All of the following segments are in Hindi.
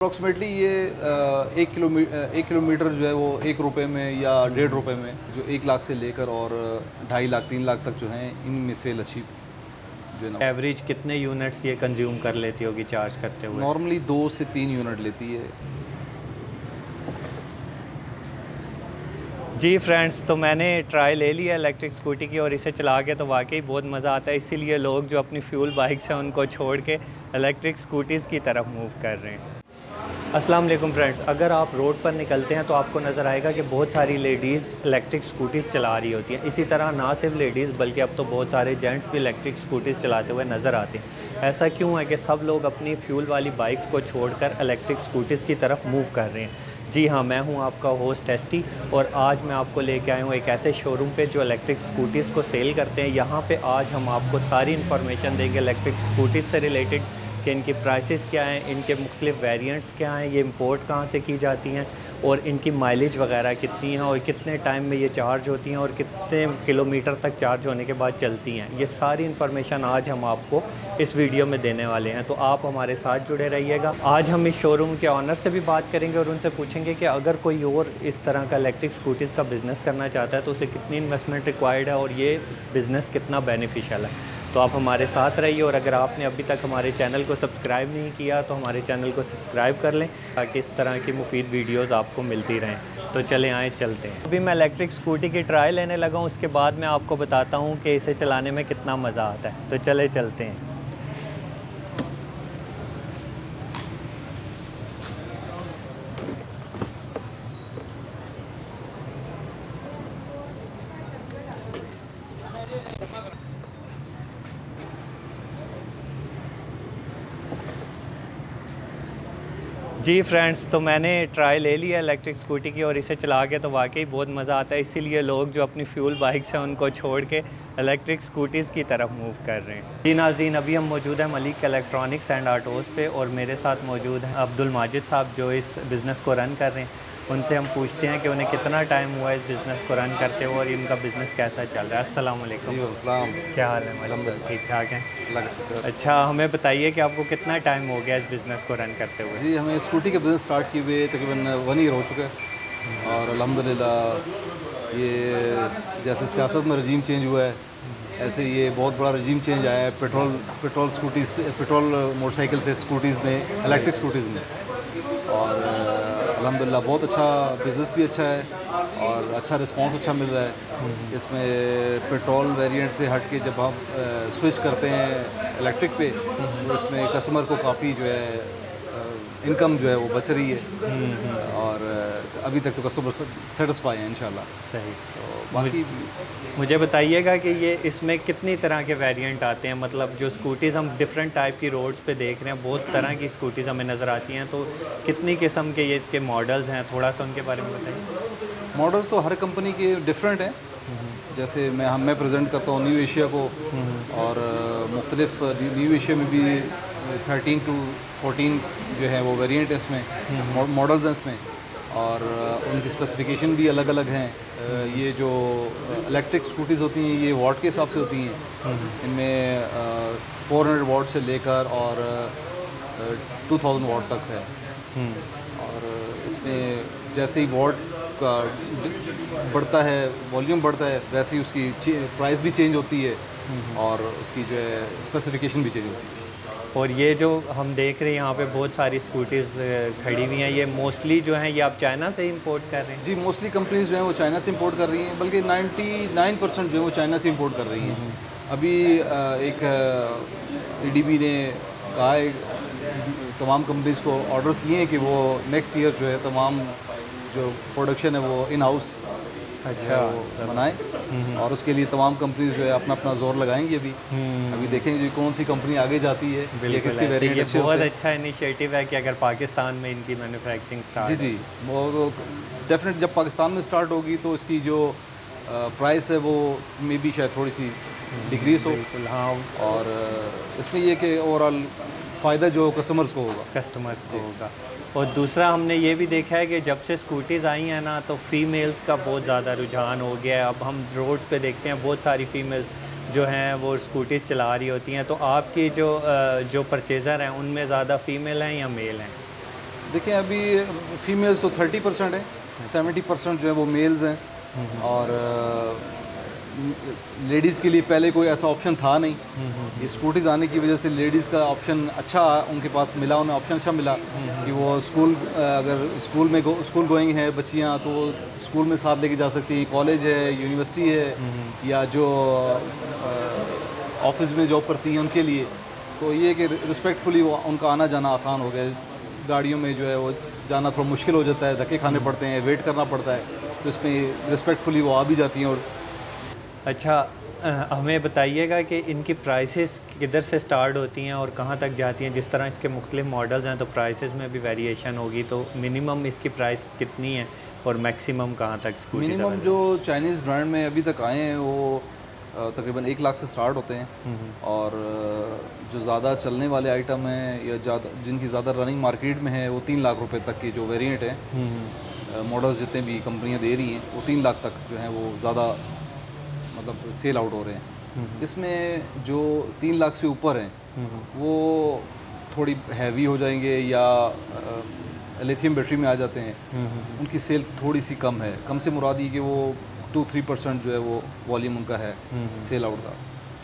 अप्रॉक्सीमेटली ये 1 किलोमीटर जो है वो 1 रुपये में या 1.5 रुपये में, जो 1 लाख से लेकर और 2.5 लाख 3 लाख तक जो हैं, इनमें सेल अच्छी जो है ना एवरेज कितने यूनिट्स ये कंज्यूम कर लेती होगी चार्ज करते हुए? नॉर्मली 2 से 3 यूनिट लेती है। जी फ्रेंड्स, तो मैंने ट्राई ले लिया इलेक्ट्रिक स्कूटी की और इसे चला के तो वाकई बहुत मज़ा आता है। इसीलिए लोग जो अपनी फ्यूल बाइक्स हैं उनको छोड़ के इलेक्ट्रिक स्कूटीज़ की तरफ मूव कर रहे हैं। अस्सलाम वालेकुम फ्रेंड्स, अगर आप रोड पर निकलते हैं तो आपको नज़र आएगा कि बहुत सारी लेडीज़ इलेक्ट्रिक स्कूटीज़ चला रही होती हैं। इसी तरह ना सिर्फ लेडीज़ बल्कि अब तो बहुत सारे जेंट्स भी इलेक्ट्रिक स्कूटीज़ चलाते हुए नज़र आते हैं। ऐसा क्यों है कि सब लोग अपनी फ्यूल वाली बाइक्स को छोड़कर इलेक्ट्रिक स्कूटीज़ की तरफ मूव कर रहे हैं? जी हाँ, मैं हूँ आपका होस्ट टेस्टी और आज मैं आपको लेके आया हूँ एक ऐसे शोरूम पे जो इलेक्ट्रिक स्कूटीज़ को सेल करते हैं। यहाँ पे आज हम आपको सारी इन्फॉर्मेशन देंगे इलेक्ट्रिक स्कूटीज़ से रिलेटेड कि इनकी प्राइसेस क्या हैं, इनके मुख्तलिफ वेरिएंट्स क्या हैं, ये इंपोर्ट कहाँ से की जाती हैं और इनकी माइलेज वगैरह कितनी है और कितने टाइम में ये चार्ज होती हैं और कितने किलोमीटर तक चार्ज होने के बाद चलती हैं। ये सारी इन्फॉर्मेशन आज हम आपको इस वीडियो में देने वाले हैं, तो आप हमारे साथ जुड़े रहिएगा। आज हम इस शोरूम के ऑनर से भी बात करेंगे और उनसे पूछेंगे कि अगर कोई और इस तरह का इलेक्ट्रिक स्कूटीज़ का बिज़नेस करना चाहता है तो उसे कितनी इन्वेस्टमेंट रिक्वायर्ड है और ये बिज़नेस कितना बेनिफिशियल है। तो आप हमारे साथ रहिए और अगर आपने अभी तक हमारे चैनल को सब्सक्राइब नहीं किया तो हमारे चैनल को सब्सक्राइब कर लें ताकि इस तरह की मुफीद वीडियोस आपको मिलती रहें। तो चलें आए चलते हैं। अभी मैं इलेक्ट्रिक स्कूटी की ट्रायल लेने लगा हूँ, उसके बाद मैं आपको बताता हूँ कि इसे चलाने में कितना मज़ा आता है। तो चले चलते हैं। जी फ्रेंड्स, तो मैंने ट्राई ले लिया इलेक्ट्रिक स्कूटी की और इसे चला के तो वाकई बहुत मज़ा आता है। इसीलिए लोग जो अपनी फ्यूल बाइक्स हैं उनको छोड़ के इलेक्ट्रिक स्कूटीज़ की तरफ मूव कर रहे हैं। जी नाज़रीन, अभी हम मौजूद हैं मलिक इलेक्ट्रॉनिक्स एंड ऑटोज़ पे और मेरे साथ मौजूद हैं अब्दुल माजिद साहब जो इस बिज़नेस को रन कर रहे हैं। उनसे हम पूछते हैं कि उन्हें कितना टाइम हुआ इस बिज़नेस को रन करते हुए और इनका बिज़नेस कैसा चल रहा है। अस्सलाम वालेकुम। जी अस्सलाम। क्या हाल है? मतलब ठीक ठाक है। अल्लाह का शुक्र। अच्छा, हमें बताइए कि आपको कितना टाइम हो गया इस बिज़नेस को रन करते हुए? जी, हमें स्कूटी का बिज़नेस स्टार्ट किए हुए तकरीबन 1 ईयर हो चुका है और अल्हम्दुलिल्लाह ये जैसे सियासत में रजीम चेंज हुआ है, ऐसे ये बहुत बड़ा रजीम चेंज आया है पेट्रोल स्कूटीज़ से, पेट्रोल मोटरसाइकिल से स्कूटीज़ में, इलेक्ट्रिक स्कूटीज़ में। और अल्हम्दुलिल्लाह बहुत अच्छा बिज़नेस भी अच्छा है और अच्छा रिस्पांस अच्छा मिल रहा है। इसमें पेट्रोल वेरिएंट से हट के जब हम स्विच करते हैं इलेक्ट्रिक पे, तो इसमें कस्टमर को काफ़ी जो है इनकम जो है वो बच रही है और अभी तक तो कस्टमर सेटिस्फाई हैं इंशाल्लाह। सही। तो बाकी मुझे बताइएगा कि ये इसमें कितनी तरह के वेरिएंट आते हैं? मतलब जो स्कूटीज़ हम डिफरेंट टाइप की रोड्स पे देख रहे हैं, बहुत तरह की स्कूटीज़ हमें नज़र आती हैं, तो कितनी किस्म के ये इसके मॉडल्स हैं? थोड़ा सा उनके बारे में बताइए। मॉडल्स तो हर कंपनी के डिफरेंट हैं। जैसे मैं प्रेजेंट करता हूँ न्यू एशिया को और मुख्तलिफ न्यू एशिया में भी 13 to 14 जो है वो वेरिएंट है इसमें, मॉडल्स हैं इसमें और उनकी स्पेसिफिकेशन भी अलग अलग हैं। ये जो इलेक्ट्रिक स्कूटीज़ होती हैं ये वाट के हिसाब से होती हैं। इनमें 400 वाट से लेकर और 2000 वाट तक है और इसमें जैसे ही वाट का बढ़ता है, वॉल्यूम बढ़ता है, वैसे ही उसकी प्राइस भी चेंज होती है और उसकी जो है स्पेसिफिकेशन भी चेंज होती है। और ये जो हम देख रहे हैं यहाँ पे बहुत सारी स्कूटीज़ खड़ी हुई हैं, ये मोस्टली जो हैं ये आप चाइना से इंपोर्ट कर रहे हैं? जी, मोस्टली कंपनीज जो हैं वो चाइना से इंपोर्ट कर रही हैं, बल्कि 99% जो है वो चाइना से इंपोर्ट कर रही हैं। अभी एक एडीबी ने कहा है तमाम कंपनीज को ऑर्डर किए हैं कि वो नेक्स्ट ईयर जो है तमाम जो प्रोडक्शन है वो इन हाउस अच्छा बनाएं और उसके लिए तमाम कंपनीज जो है अपना अपना जोर लगाएंगी। अभी देखेंगे जी कौन सी कंपनी आगे जाती है। बिल्कुल ऐसे ये बहुत अच्छा इनिशिएटिव है कि अगर पाकिस्तान में इनकी मैन्युफैक्चरिंग स्टार्ट जी वो डेफिनेट जब पाकिस्तान में स्टार्ट होगी तो इसकी जो प्राइस है वो मे बी शायद थोड़ी सी डिक्रीज हो। बिल्कुल हाँ। और इसमें ये कि ओवरऑल फ़ायदा जो कस्टमर्स को होगा। और दूसरा हमने ये भी देखा है कि जब से स्कूटीज़ आई हैं ना तो फ़ीमेल्स का बहुत ज़्यादा रुझान हो गया है। अब हम रोड्स पे देखते हैं बहुत सारी फ़ीमेल्स जो हैं वो स्कूटीज़ चला रही होती हैं। तो आपकी जो परचेज़र हैं उनमें ज़्यादा फ़ीमेल हैं या मेल हैं? देखिए अभी फीमेल्स तो 30% है, 70% जो है वो मेल्स हैं, और लेडीज़ के लिए पहले कोई ऐसा ऑप्शन था नहीं। ये स्कूटीज़ आने की वजह से लेडीज़ का ऑप्शन अच्छा उनके पास मिला, उन्हें ऑप्शन अच्छा मिला कि वो स्कूल, अगर स्कूल में स्कूल गोइंग है बच्चियाँ, तो वो स्कूल में साथ लेके जा सकती हैं, कॉलेज है, यूनिवर्सिटी है, या जो ऑफिस में जॉब करती हैं उनके लिए। तो ये कि रिस्पेक्टफुली वो उनका आना जाना आसान हो गया। गाड़ियों में जो है वो जाना थोड़ा मुश्किल हो जाता है, धक्के खाने पड़ते हैं, वेट करना पड़ता है, तो इसमें रिस्पेक्टफुली वो आ भी जाती हैं। और अच्छा, हमें बताइएगा कि इनकी प्राइसेस किधर से स्टार्ट होती हैं और कहाँ तक जाती हैं? जिस तरह इसके मुख्तलिफ मॉडल्स हैं तो प्राइसेस में भी वेरिएशन होगी, तो मिनिमम इसकी प्राइस कितनी है और मैक्सिमम कहाँ तक स्कूटीज़ मिनिमम जो चाइनीज़ ब्रांड में अभी तक आए हैं वो तकरीबन 1 लाख से स्टार्ट होते हैं, और जो ज़्यादा चलने वाले आइटम हैं या ज़्यादा जिनकी ज़्यादा रनिंग मार्केट में है वो 3 लाख रुपए तक के जो वेरिएंट हैं, मॉडल्स जितने भी कंपनियां दे रही हैं वो 3 लाख तक जो हैं वो ज़्यादा मतलब सेल आउट हो रहे हैं। इसमें जो 3 लाख से ऊपर हैं वो थोड़ी हैवी हो जाएंगे या लिथियम बैटरी में आ जाते हैं, उनकी सेल थोड़ी सी कम है। कम से मुराद ये कि वो 2-3% जो है वो वॉल्यूम उनका है सेल आउट का।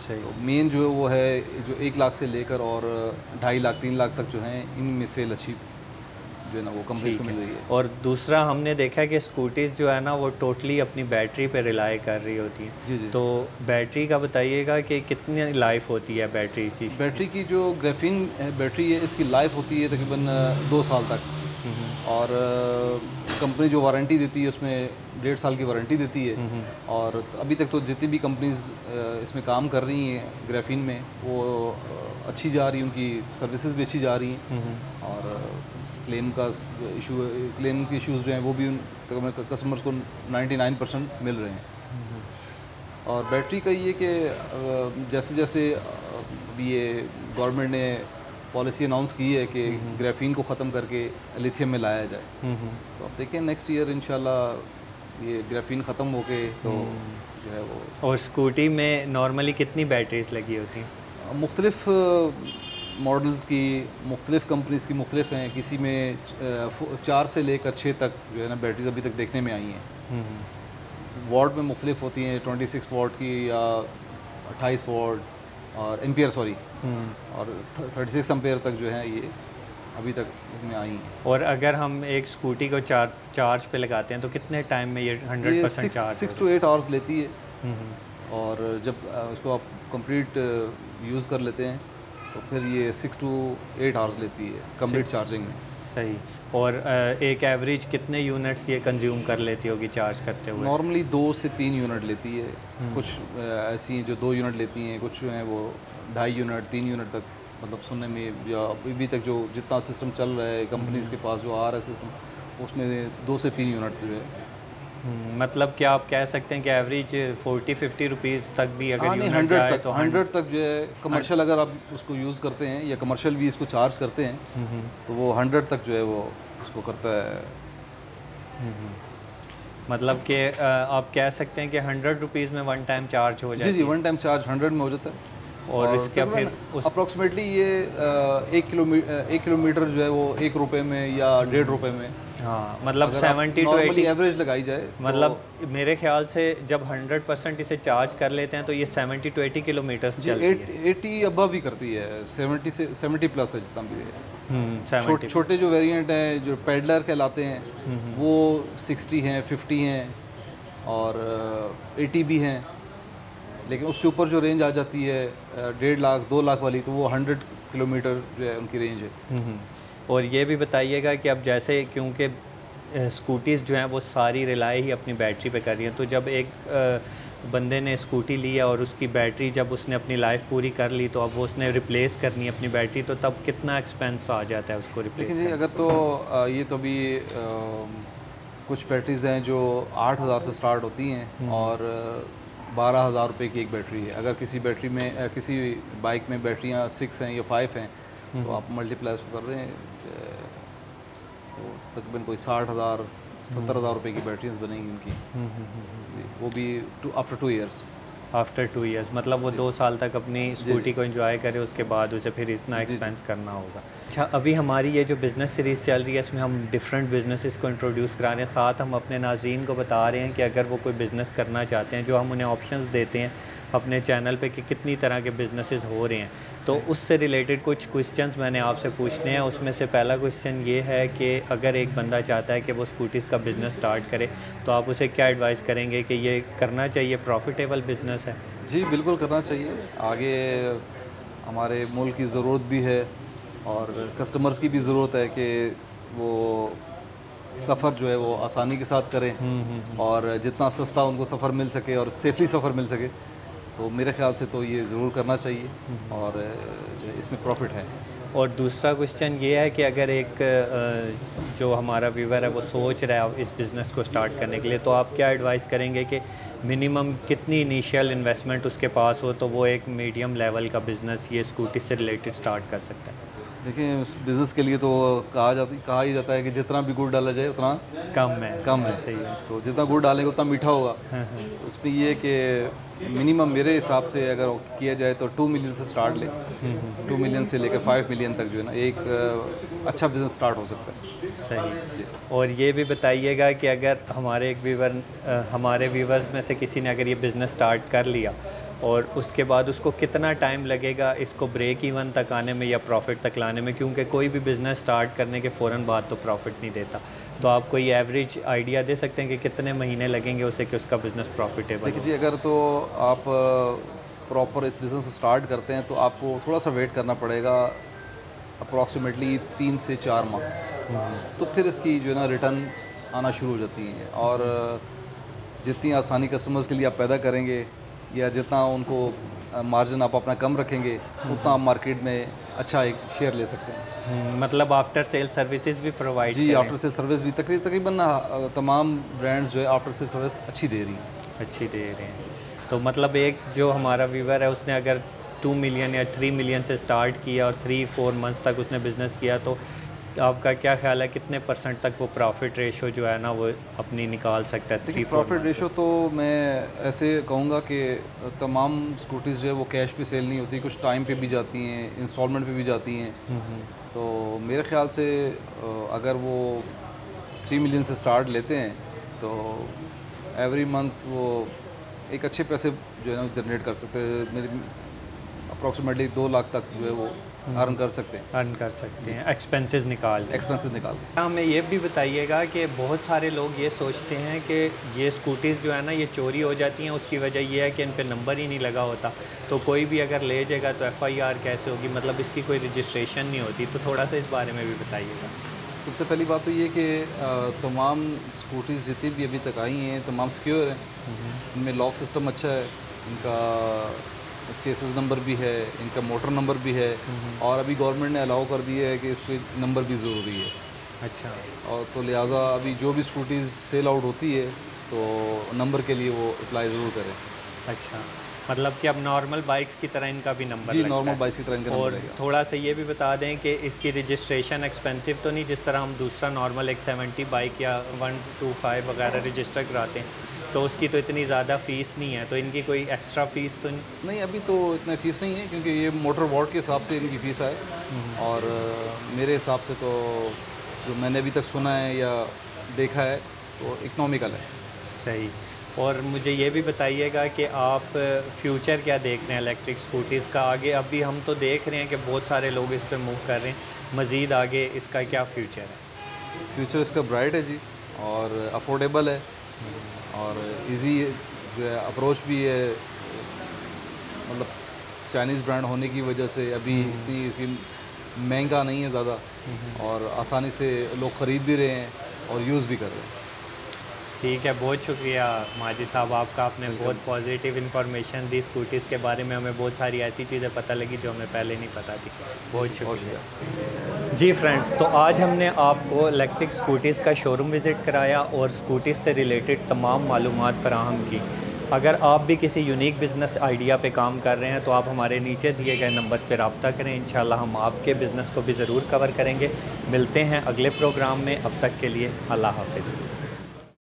सही। तो मेन जो है वो है जो 1 लाख से लेकर और 2.5 लाख 3 लाख तक जो है इनमें सेल अच्छी जो है ना वो कंपनीज को मिल रही है। और दूसरा हमने देखा है कि स्कूटीज़ जो है ना वो टोटली अपनी बैटरी पे रिलाई कर रही होती हैं। जी जी। तो बैटरी का बताइएगा कि कितनी लाइफ होती है बैटरी की? बैटरी की जो ग्राफीन बैटरी है इसकी लाइफ होती है तकरीबन 2 साल तक, और कंपनी जो वारंटी देती है उसमें 1.5 साल की वारंटी देती है। और अभी तक तो जितनी भी कंपनीज इसमें काम कर रही हैं ग्राफीन में वो अच्छी जा रही हैं, उनकी सर्विसेज भी अच्छी जा रही हैं, और क्लेम का इशू, क्लेम के इश्यूज़ जो हैं वो भी कस्टमर्स को 99% मिल रहे हैं। और बैटरी का ये कि जैसे जैसे अभी ये गवर्नमेंट ने पॉलिसी अनाउंस की है कि ग्राफीन को ख़त्म करके लिथियम में लाया जाए, तो अब देखें नेक्स्ट ईयर इंशाल्लाह ये ग्राफीन ख़त्म होके तो जो है वो। और स्कूटी में नॉर्मली कितनी बैटरीज लगी होती हैं? मुख्तलिफ़ मॉडल्स की, मुख्तलिफ़ कंपनीज़ की मुख्तलिफ हैं, किसी में 4 से लेकर 6 तक जो है ना बैटरीज अभी तक देखने में आई हैं। वॉट में मुख्तलिफ होती हैं, 26 वॉट की या 28 वॉट और एम्पियर सॉरी, और 36 एम्पियर तक जो है ये अभी तक इसमें आई हैं। और अगर हम एक स्कूटी को चार्ज पे लगाते हैं तो कितने टाइम में ये 100% चार्ज? 6 to 8 आवर्स लेती है, और जब उसको आप कंप्लीट यूज़ कर लेते हैं तो फिर ये 6 to 8 आवर्स लेती है कंप्लीट चार्जिंग में। सही। और एक एवरेज कितने यूनिट्स ये कंज्यूम कर लेती होगी चार्ज करते हुए? नॉर्मली 2 से 3 यूनिट लेती है। कुछ ऐसी हैं जो 2 यूनिट लेती हैं, कुछ जो हैं वो 2.5 यूनिट 3 यूनिट तक, मतलब सुनने में या अभी तक जो जितना सिस्टम चल रहा है कंपनीज़ के पास जो आ रहा है सिस्टम, उसमें 2 से 3 यूनिट जो है। मतलब क्या आप कह सकते हैं कि एवरेज 40-50 रुपीज़ तक भी अगर हाँ नहीं, यूनिट 100 जाए तक, तो 100 तक जो है कमर्शियल अगर आप उसको यूज़ करते हैं या कमर्शियल भी इसको चार्ज करते हैं तो वो 100 तक जो है वो उसको करता है। मतलब कि आप कह सकते हैं कि 100 रुपीज़ में वन टाइम चार्ज हो जाए? जी जी, वन टाइम चार्ज 100 में हो जाता है। और इसका फिर अप्रॉक्सीमेटली ये 1 किलोमीटर जो है वो 1 रुपये में या 1.5 रुपये में, हाँ मतलब 70 to 80 एवरेज लगाई जाए मतलब मेरे ख्याल से जब 100% इसे चार्ज कर लेते हैं तो ये 70 to 80 किलोमीटर्स चलती है। 80 अबव भी करती है, 70 से 70 प्लस है जितना भी है। 70। छोटे जो वेरिएंट हैं जो पैडलर कहलाते हैं वो 60 हैं, 50 हैं और 80 भी हैं, लेकिन उससे ऊपर जो रेंज आ जाती है 1.5 लाख 2 लाख वाली, तो वो 100 किलोमीटर जो है उनकी रेंज है। और ये भी बताइएगा कि अब जैसे क्योंकि स्कूटीज़ जो हैं वो सारी रिलाई ही अपनी बैटरी पे कर रही हैं, तो जब एक बंदे ने स्कूटी लिया और उसकी बैटरी जब उसने अपनी लाइफ पूरी कर ली तो अब वो उसने रिप्लेस करनी है अपनी बैटरी, तो तब कितना एक्सपेंस आ जाता है उसको रिप्लेस लेकिन जी अगर तो ये तो अभी कुछ बैटरीज़ हैं जो 8,000 से स्टार्ट होती हैं और 12,000 रुपये की एक बैटरी है। अगर किसी बैटरी में किसी बाइक में बैटरियाँ 6 हैं या 5 हैं तो आप मल्टीप्लाई उसको कर दें तो तकरीबन कोई 60,000 70,000 रुपये की बैटरीज बनेंगी उनकी, वो भी आफ्टर 2 ईयर्स। आफ्टर 2 ईयर्स मतलब वो 2 साल तक अपनी स्कूटी को एंजॉय करे, उसके बाद उसे फिर इतना एक्सपेंस करना होगा। अच्छा, अभी हमारी ये जो बिज़नेस सीरीज़ चल रही है इसमें हम डिफरेंट बिज़नेसेस को इंट्रोड्यूस करा रहे हैं, साथ हम अपने नाज़रीन को बता रहे हैं कि अगर वो कोई बिज़नेस करना चाहते हैं, जो हम उन्हें ऑप्शंस देते हैं अपने चैनल पे कि कितनी तरह के बिज़नेसेस हो रहे हैं, तो उससे रिलेटेड कुछ क्वेश्चंस मैंने आपसे पूछने हैं। उसमें से पहला क्वेश्चन ये है कि अगर एक बंदा चाहता है कि वो स्कूटीज़ का बिज़नेस स्टार्ट करे, तो आप उसे क्या एडवाइस करेंगे कि ये करना चाहिए, प्रॉफिटेबल बिज़नेस है? जी, बिल्कुल करना चाहिए। आगे हमारे मुल्क की ज़रूरत भी है और कस्टमर्स की भी ज़रूरत है कि वो सफ़र जो है वो आसानी के साथ करें और जितना सस्ता उनको सफ़र मिल सके और सेफली सफ़र मिल सके, तो मेरे ख़्याल से तो ये ज़रूर करना चाहिए और जो है इसमें प्रॉफिट है। और दूसरा क्वेश्चन ये है कि अगर एक जो हमारा व्यूवर है वो सोच रहा है इस बिज़नेस को स्टार्ट करने के लिए, तो आप क्या एडवाइस करेंगे कि मिनिमम कितनी इनिशियल इन्वेस्टमेंट उसके पास हो तो वो एक मीडियम लेवल का बिज़नेस ये स्कूटी से रिलेटेड स्टार्ट कर सकता है? देखिए, उस बिज़नेस के लिए तो कहा ही जाता है कि जितना भी गुड़ डाला जाए उतना कम है, है। सही है। तो जितना गुड़ डालेंगे उतना मीठा होगा। हाँ, हाँ। उसमें ये है कि मिनिमम मेरे हिसाब से अगर किया जाए तो 2 मिलियन से स्टार्ट ले। 2 मिलियन से लेकर 5 मिलियन तक जो है ना एक अच्छा बिज़नेस स्टार्ट हो सकता है। सही। और ये भी बताइएगा कि अगर हमारे व्यूवर्स में से किसी ने अगर ये बिज़नेस स्टार्ट कर लिया और उसके बाद उसको कितना टाइम लगेगा इसको ब्रेक इवन तक आने में या प्रॉफिट तक लाने में, क्योंकि कोई भी बिज़नेस स्टार्ट करने के फ़ौरन बाद तो प्रॉफिट नहीं देता। तो आप कोई एवरेज आइडिया दे सकते हैं कि कितने महीने लगेंगे उसे कि उसका बिज़नेस प्रॉफिटेबल देखिए हो? जी, अगर तो आप प्रॉपर इस बिज़नेस को स्टार्ट करते हैं तो आपको थोड़ा सा वेट करना पड़ेगा, अप्रॉक्सीमेटली 3 से 4 माह। तो फिर इसकी जो है ना रिटर्न आना शुरू हो जाती हैं और जितनी आसानी कस्टमर्स के लिए आप पैदा करेंगे या जितना उनको मार्जिन आप अपना कम रखेंगे, उतना आप मार्केट में अच्छा एक शेयर ले सकते हैं। मतलब आफ्टर सेल सर्विसेज भी प्रोवाइड जी, करें? आफ्टर सेल सर्विस भी तकरीबन तमाम ब्रांड्स जो है आफ्टर सेल सर्विस अच्छी दे रही हैं। अच्छी दे रहे हैं। तो मतलब एक जो हमारा व्यूवर है उसने अगर 2 मिलियन या 3 मिलियन से स्टार्ट किया और 3-4 मंथ्स तक उसने बिज़नेस किया, तो आपका क्या ख्याल है कितने % तक वो प्रॉफिट रेशो जो है ना वो अपनी निकाल सकता है? देखिए, 3-4 प्रॉफिट मंथ्स? रेशो तो मैं ऐसे कहूँगा कि तमाम स्कूटीज़ जो है वो कैश पे सेल नहीं होती, कुछ टाइम पे भी जाती हैं, इंस्टॉलमेंट पे भी जाती हैं। तो मेरे ख़्याल से अगर वो 3 मिलियन से स्टार्ट लेते हैं तो एवरी मंथ वो एक अच्छे पैसे जो है ना जनरेट कर सकते हैं। मेरे अप्रॉक्सीमेटली 2 लाख तक जो है वो अर्न कर सकते हैं, अर्न कर सकते हैं एक्सपेंसेस निकाल के। एक्सपेंसेस निकाल के। हमें ये भी बताइएगा कि बहुत सारे लोग ये सोचते हैं कि ये स्कूटीज़ जो है ना ये चोरी हो जाती हैं, उसकी वजह ये है कि इन पे नंबर ही नहीं लगा होता, तो कोई भी अगर ले जाएगा तो FIR कैसे होगी, मतलब इसकी कोई रजिस्ट्रेशन नहीं होती, तो थोड़ा सा इस बारे में भी बताइएगा। सबसे पहली बात तो ये कि तमाम स्कूटीज़ जितनी भी अभी तक आई हैं तमाम सिक्योर हैं। इनमें लॉक सिस्टम अच्छा है, इनका चेसिस नंबर भी है, इनका मोटर नंबर भी है और अभी गवर्नमेंट ने अलाउ कर दिया है कि इस पर नंबर भी ज़रूरी है। अच्छा। और तो लिहाजा अभी जो भी स्कूटीज़ सेल आउट होती है तो नंबर के लिए वो अप्लाई ज़रूर करें। अच्छा, मतलब कि अब नॉर्मल बाइक्स की तरह इनका भी नंबर जी, लगता नॉर्मल है। बाइक की तरह इनका नंबर और रहेगा। थोड़ा सा ये भी बता दें कि इसकी रजिस्ट्रेशन एक्सपेंसिव तो नहीं, जिस तरह हम दूसरा नॉर्मल एक 70 बाइक या 125 वगैरह रजिस्टर कराते हैं, तो उसकी तो इतनी ज़्यादा फ़ीस नहीं है, तो इनकी कोई एक्स्ट्रा फ़ीस तो नहीं? नहीं, अभी तो इतना फ़ीस नहीं है क्योंकि ये मोटर वॉट के हिसाब से इनकी फ़ीस है और मेरे हिसाब से तो जो मैंने अभी तक सुना है या देखा है तो इकनॉमिकल है। सही। और मुझे ये भी बताइएगा कि आप फ्यूचर क्या देख रहे हैं इलेक्ट्रिक स्कूटीज़ का आगे? अभी हम तो देख रहे हैं कि बहुत सारे लोग इस पे मूव कर रहे हैं, मज़ीद आगे इसका क्या फ्यूचर है? फ्यूचर इसका ब्राइट है जी और अफोर्डेबल है और इजी जो है अप्रोच भी है। मतलब चाइनीज़ ब्रांड होने की वजह से अभी इतनी इसकी महंगा नहीं है ज़्यादा और आसानी से लोग ख़रीद भी रहे हैं और यूज़ भी कर रहे हैं। ठीक है, बहुत शुक्रिया माजिद साहब आपका, आपने बहुत पॉजिटिव इन्फॉर्मेशन दी स्कूटीज़ के बारे में, हमें बहुत सारी ऐसी चीज़ें पता लगी जो हमें पहले नहीं पता थी। बहुत शुक्रिया। जी फ्रेंड्स, तो आज हमने आपको इलेक्ट्रिक स्कूटीज़ का शोरूम विज़िट कराया और स्कूटीज़ से रिलेटेड तमाम मालूमात फराहम की। अगर आप भी किसी यूनिक बिज़नेस आइडिया पे काम कर रहे हैं तो आप हमारे नीचे दिए गए नंबर्स पे रब्ता करें, इंशाल्लाह हम आपके बिज़नेस को भी ज़रूर कवर करेंगे। मिलते हैं अगले प्रोग्राम में, अब तक के लिए अल्लाह हाफ़िज़।